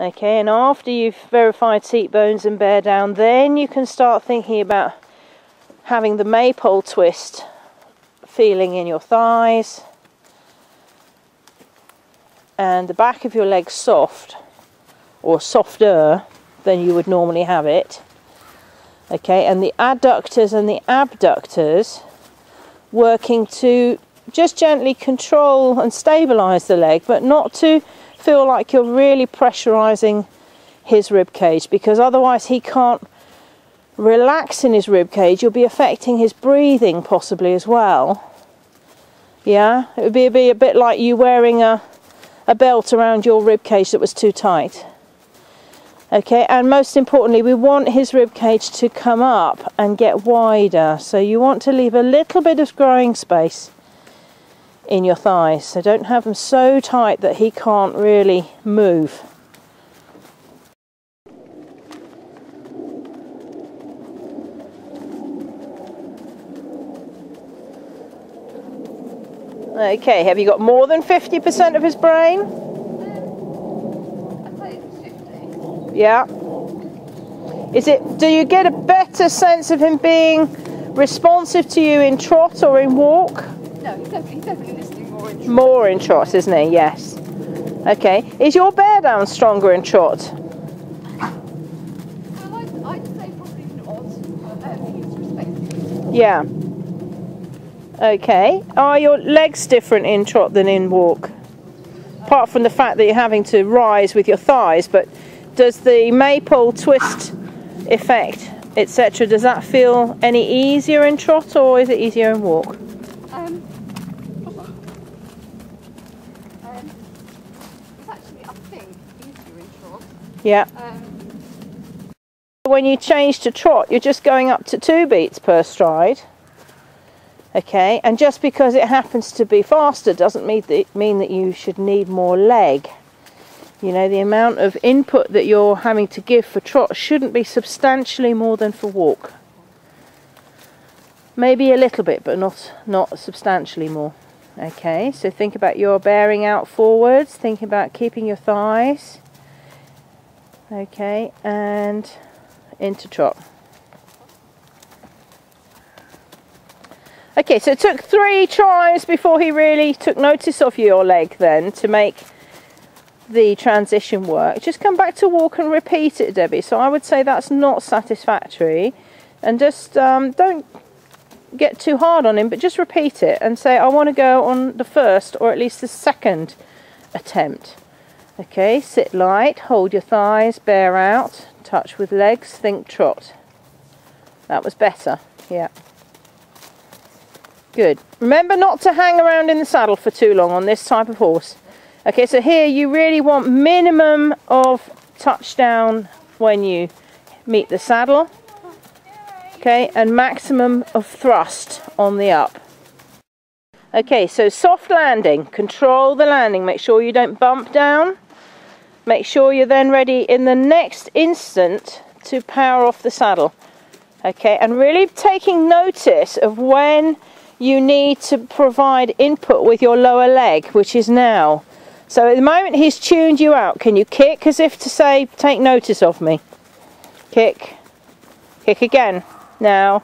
Okay, and after you've verified seat bones and bear down, then you can start thinking about having the maypole twist feeling in your thighs and the back of your legs soft, or softer than you would normally have it. Okay, and the adductors and the abductors working to just gently control and stabilize the leg, but not to feel like you're really pressurizing his rib cage, because otherwise he can't relax in his rib cage. You'll be affecting his breathing possibly as well. Yeah, it would be a bit like you wearing a belt around your rib cage that was too tight. Okay, and most importantly, we want his rib cage to come up and get wider. So you want to leave a little bit of growing space in your thighs. So don't have them so tight that he can't really move. Okay, have you got more than 50% of his brain? I'd say it's 50. Yeah. Do you get a better sense of him being responsive to you in trot or in walk? No, he's definitely listening more in trot. More in trot, isn't he? Yes. Okay. Is your bear down stronger in trot? Well, I'd say probably not. He's respected. Yeah. Okay. Are your legs different in trot than in walk? Apart from the fact that you're having to rise with your thighs, but does the maypole twist effect, etc., does that feel any easier in trot, or is it easier in walk? It's actually, I think, easier in trot. Yeah. When you change to trot, you're just going up to 2 beats per stride. Okay, and just because it happens to be faster doesn't mean that you should need more leg. You know, the amount of input that you're having to give for trot shouldn't be substantially more than for walk. Maybe a little bit, but not substantially more. Okay, so think about your bearing out forwards, think about keeping your thighs. Okay, and into trot. Okay, so it took 3 tries before he really took notice of your leg then to make the transition work. Just come back to walk and repeat it, Debbie. So I would say that's not satisfactory, and just don't get too hard on him, but just repeat it and say, I want to go on the first or at least the second attempt. Okay, sit light, hold your thighs, bear out, touch with legs, think trot. That was better, yeah. Good. Remember not to hang around in the saddle for too long on this type of horse. Okay, so here you really want minimum of touchdown when you meet the saddle. Okay, and maximum of thrust on the up. Okay, so soft landing. Control the landing. Make sure you don't bump down. Make sure you're then ready in the next instant to power off the saddle. Okay, and really taking notice of when you need to provide input with your lower leg, which is now. So at the moment he's tuned you out. Can you kick as if to say, take notice of me? Kick. Kick again. Now.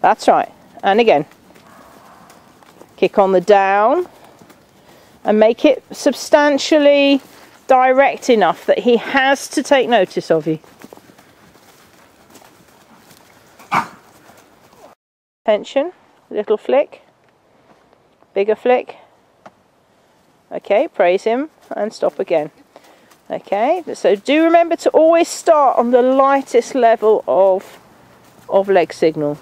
That's right. And again. Kick on the down. And make it substantially direct enough that he has to take notice of you. Tension. Little flick, bigger flick. Okay, praise him and stop again. Okay, so do remember to always start on the lightest level of leg signal.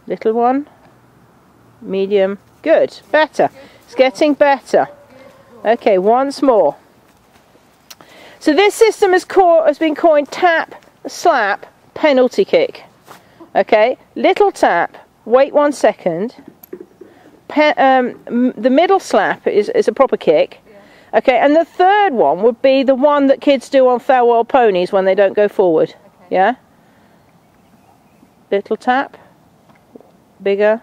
Little one, medium, good, better. It's getting better. Okay, once more. So this system has been coined tap, slap, penalty kick. Okay, little tap, wait 1 second. The middle slap is a proper kick. Okay, and the third one would be the one that kids do on farewell ponies when they don't go forward. Okay. Yeah? Little tap, bigger,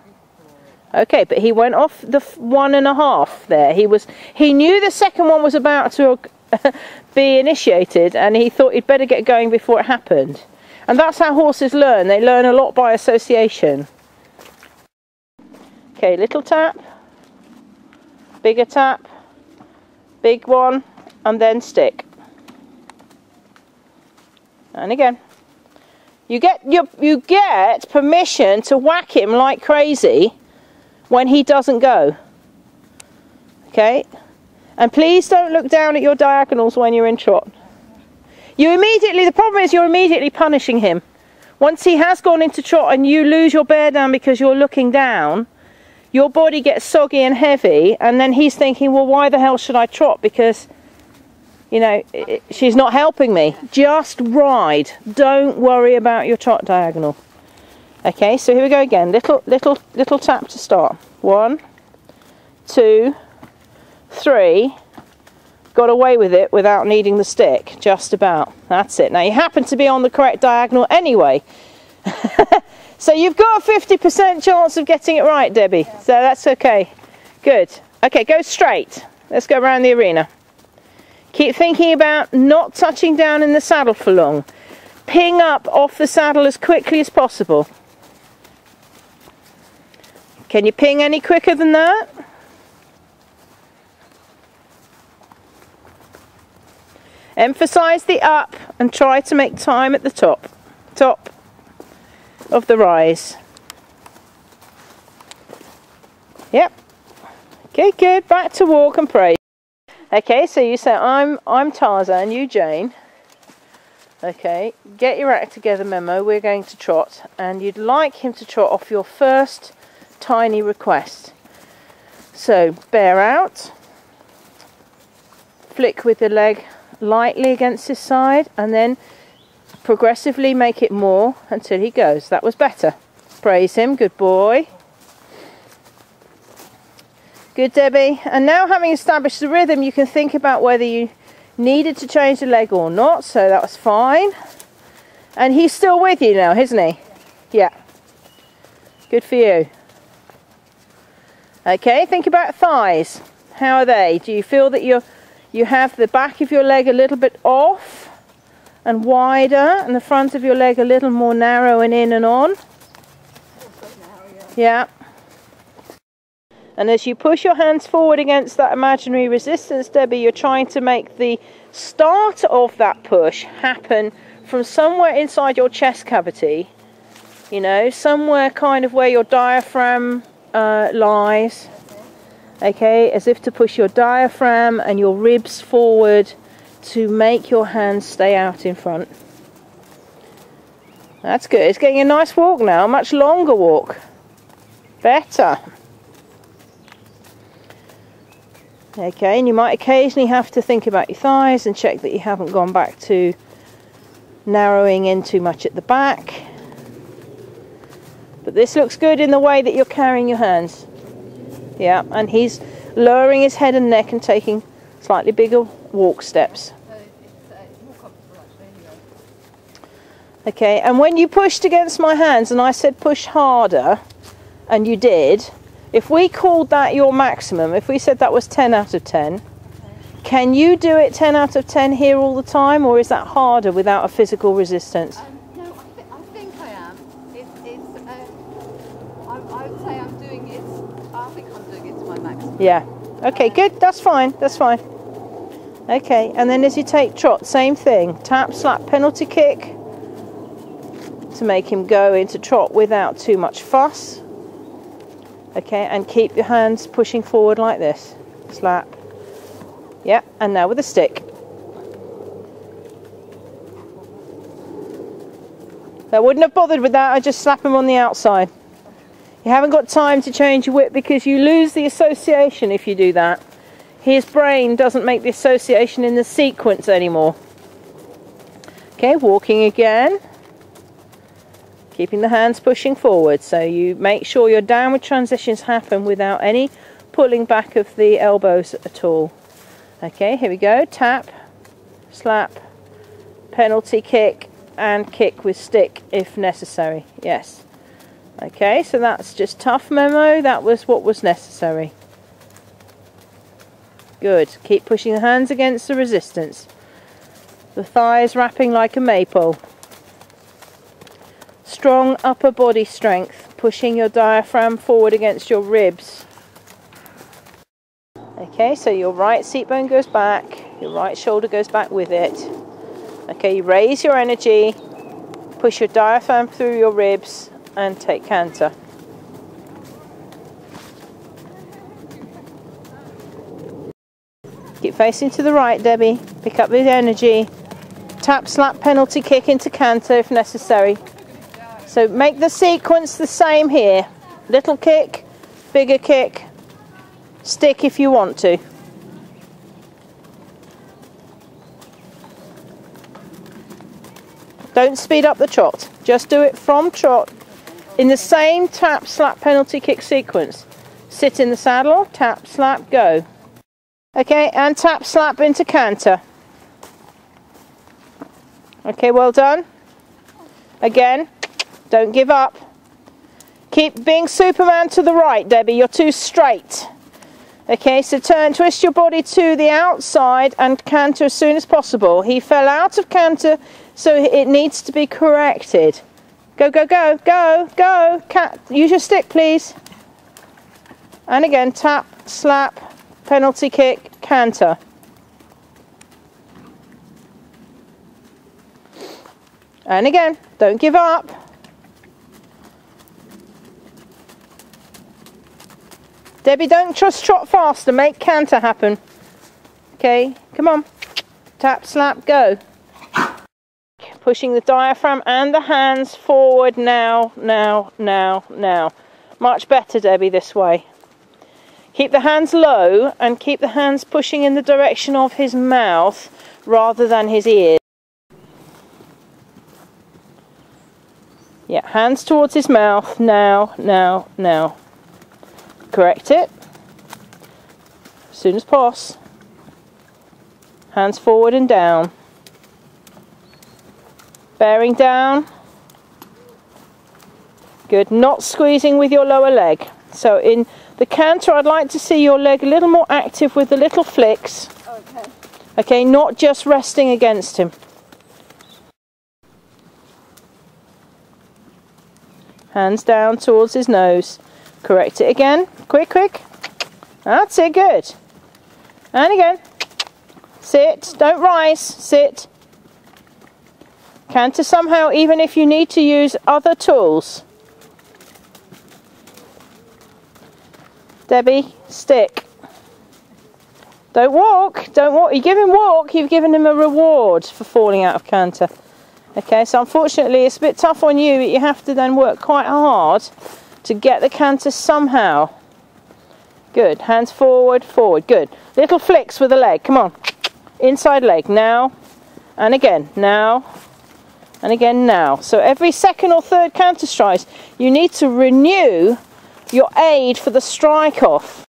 Okay, but he went off the 1.5 there. He knew the second one was about to be initiated, and he thought he'd better get going before it happened. And that's how horses learn. They learn a lot by association. Okay, little tap, bigger tap, big one, and then stick. And again. You get permission to whack him like crazy when he doesn't go. Okay? And please don't look down at your diagonals when you're in trot. The problem is you're immediately punishing him. Once he has gone into trot and you lose your bear down because you're looking down, your body gets soggy and heavy, and then he's thinking, well, why the hell should I trot? Because, you know, she's not helping me. Just ride. Don't worry about your trot diagonal. Okay, so here we go again. Little tap to start. 1, 2, 3. Got away with it without needing the stick. Just about. That's it. Now you happen to be on the correct diagonal anyway. So you've got a 50% chance of getting it right, Debbie. So that's okay. Good. Okay, go straight. Let's go around the arena. Keep thinking about not touching down in the saddle for long. Ping up off the saddle as quickly as possible. Can you ping any quicker than that? Emphasize the up and try to make time at the top of the rise. Yep. Okay, good. Back to walk and praise. Okay, so you say, I'm Tarzan, you Jane. Okay, get your act together, Memo. We're going to trot, and you'd like him to trot off your first tiny request. So, bear out, flick with the leg lightly against his side, and then progressively make it more until he goes. That was better. Praise him, good boy. Good, Debbie. And now, having established the rhythm, you can think about whether you needed to change the leg or not. So that was fine. And he's still with you now, isn't he? Yeah. Good for you. Okay, think about thighs. How are they? Do you feel that you have the back of your leg a little bit off and wider, and the front of your leg a little more narrow and in and on? Yeah. And as you push your hands forward against that imaginary resistance, Debbie, you're trying to make the start of that push happen from somewhere inside your chest cavity. You know, somewhere kind of where your diaphragm lies. Okay, as if to push your diaphragm and your ribs forward to make your hands stay out in front. That's good. It's getting a nice walk now, a much longer walk. Better. Okay, and you might occasionally have to think about your thighs and check that you haven't gone back to narrowing in too much at the back. But this looks good in the way that you're carrying your hands. Yeah, and he's lowering his head and neck and taking slightly bigger walk steps. Okay, and when you pushed against my hands and I said push harder, and you did, if we called that your maximum, if we said that was 10 out of 10, can you do it 10 out of 10 here all the time, or is that harder without a physical resistance? No, I think I am. I would say I'm doing it. I think I'm doing it to my maximum. Yeah. Okay, good. That's fine. That's fine. Okay, and then as you take trot, same thing. Tap, slap, penalty kick to make him go into trot without too much fuss. Okay, and keep your hands pushing forward like this. Slap. Yeah, and now with a stick. I wouldn't have bothered with that. I just slap him on the outside. You haven't got time to change your whip because you lose the association if you do that. His brain doesn't make the association in the sequence anymore. Okay, walking again. Keeping the hands pushing forward, so you make sure your downward transitions happen without any pulling back of the elbows at all. Okay, here we go. Tap, slap, penalty kick, and kick with stick if necessary. Yes. Okay, so that's just tough, Memo. That was what was necessary. Good. Keep pushing the hands against the resistance. The thighs wrapping like a maypole. Strong upper body strength, pushing your diaphragm forward against your ribs. Okay, so your right seat bone goes back, your right shoulder goes back with it. Okay, you raise your energy, push your diaphragm through your ribs and take canter. Keep facing to the right, Debbie. Pick up the energy. Tap, slap, penalty kick into canter if necessary. So make the sequence the same here. Little kick, bigger kick, stick if you want to. Don't speed up the trot. Just do it from trot in the same tap, slap, penalty kick sequence. Sit in the saddle, tap, slap, go. Okay, and tap, slap into canter. Okay, well done. Again, don't give up. Keep being Superman to the right, Debbie. You're too straight. Okay, so turn, twist your body to the outside and canter as soon as possible. He fell out of canter, so it needs to be corrected. Go, go, go, go, go. Use your stick, please. And again, tap, slap, penalty kick, canter. And again, don't give up. Debbie, don't just trot faster, make canter happen. Okay, come on. Tap, slap, go. Pushing the diaphragm and the hands forward now, now, now, now. Much better, Debbie, this way. Keep the hands low and keep the hands pushing in the direction of his mouth rather than his ears. Yeah, hands towards his mouth, now, now, now. Correct it. As soon as possible. Hands forward and down. Bearing down. Good. Not squeezing with your lower leg. So in the canter, I'd like to see your leg a little more active with the little flicks. Okay. Okay, not just resting against him. Hands down towards his nose. Correct it again. Quick, quick. That's it, good. And again. Sit, don't rise, sit. Canter somehow, even if you need to use other tools. Debbie, stick. Don't walk, don't walk. You give him walk, you've given him a reward for falling out of canter. Okay, so unfortunately it's a bit tough on you, but you have to then work quite hard to get the canter somehow. Good, hands forward, forward, good. Little flicks with the leg, come on. Inside leg, now, and again, now, and again, now. So every second or third canter strike, you need to renew your aid for the strike off.